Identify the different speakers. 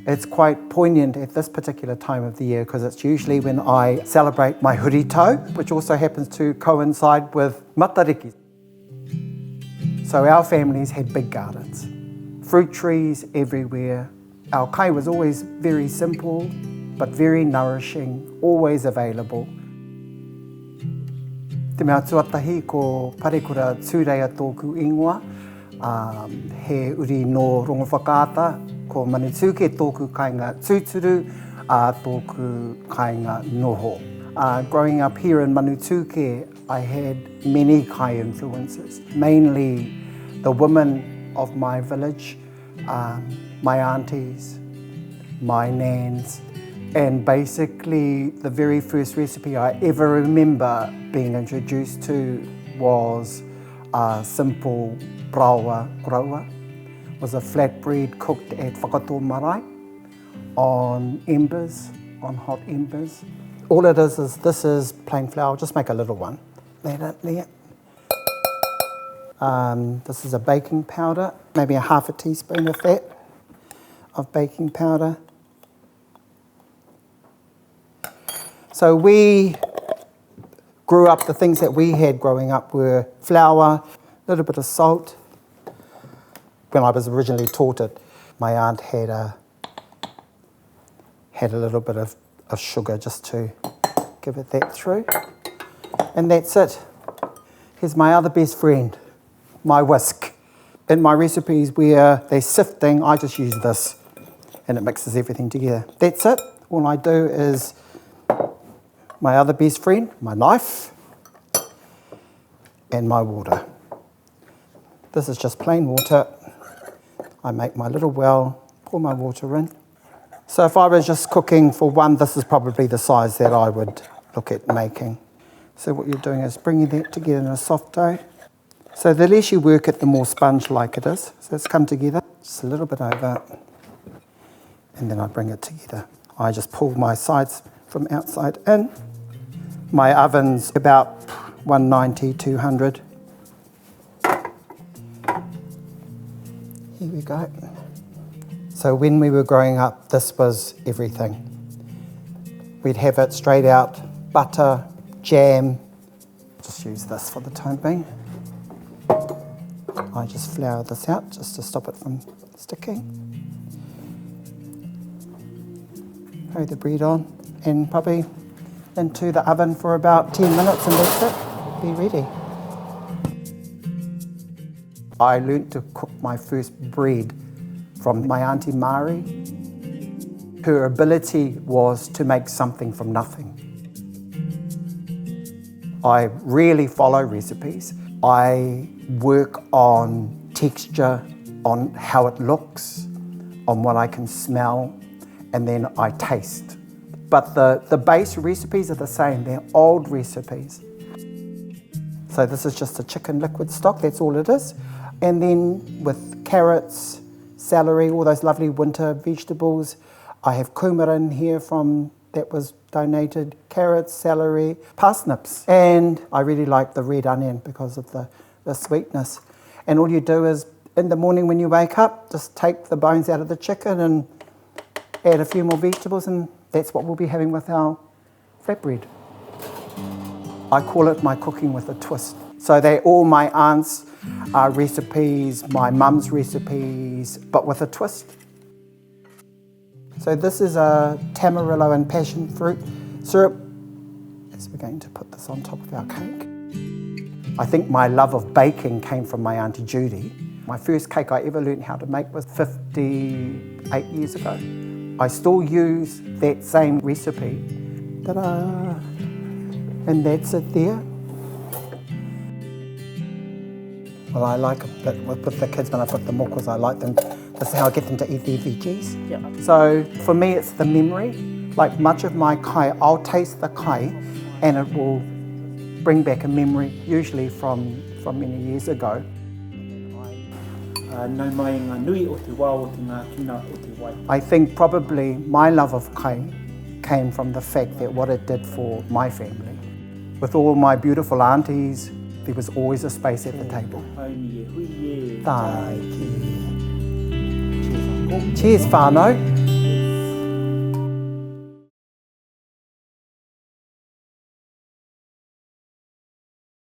Speaker 1: It's quite poignant at this particular time of the year because it's usually when I celebrate my hurito, which also happens to coincide with Matariki. So our families had big gardens, fruit trees everywhere. Our kai was always very simple, but very nourishing, always available. Te mea tuatahi ko Pare kura tūreia tōku ingoa, he uri no rongo whakaata, ko Manituke tōku kāinga tūturu, tōku kāinga noho. Growing up here in Manituke, I had many kai influences, mainly the women of my village, my aunties, my nans, and basically the very first recipe I ever remember being introduced to was a simple parāoa koroua. It was a flatbread cooked at whakatō marae on embers, on hot embers. All it is this is plain flour, just make a little one. Let it there. This is a baking powder, maybe a half a teaspoon of that, of baking powder. So we grew up, the things that we had growing up were flour, a little bit of salt. When I was originally taught it, my aunt had a little bit of sugar just to give it that through. And that's it. Here's my other best friend, my whisk. In my recipes where they're sifting, I just use this and it mixes everything together. That's it. All I do is my other best friend, my knife, and my water. This is just plain water. I make my little well, pour my water in. So if I was just cooking for one, this is probably the size that I would look at making. So what you're doing is bringing that together in a soft dough. So the less you work it, the more sponge-like it is. So it's come together, just a little bit over, and then I bring it together. I just pull my sides from outside in. My oven's about 190, 200. Here we go. So when we were growing up, this was everything. We'd have it straight out, butter, jam. Just use this for the time being. I just flour this out just to stop it from sticking. Throw the bread on and probably into the oven for about 10 minutes and that's it, be ready. I learnt to cook my first bread from my auntie Mari. Her ability was to make something from nothing. I rarely follow recipes. I work on texture, on how it looks, on what I can smell, and then I taste. But the base recipes are the same, they're old recipes. So this is just a chicken liquid stock, that's all it is. And then with carrots, celery, all those lovely winter vegetables. I have kumara in here that was donated, carrots, celery, parsnips. And I really like the red onion because of the sweetness. And all you do is, in the morning when you wake up, just take the bones out of the chicken and add a few more vegetables, and that's what we'll be having with our flatbread. I call it my cooking with a twist. So they're all my aunt's recipes, my mum's recipes, but with a twist. So this is a tamarillo and passion fruit syrup. As we're going to put this on top of our cake. I think my love of baking came from my Auntie Judy. My first cake I ever learned how to make was 58 years ago. I still use that same recipe. Ta-da! And that's it there. Well, I like it with the kids when I put them up because I like them. That's how I get them to eat their veggies. Yeah. So for me, it's the memory. Like much of my kai, I'll taste the kai and it will bring back a memory, usually from many years ago. I think probably my love of kai came from the fact that what it did for my family. With all my beautiful aunties, there was always a space at the table. Cheers, whānau.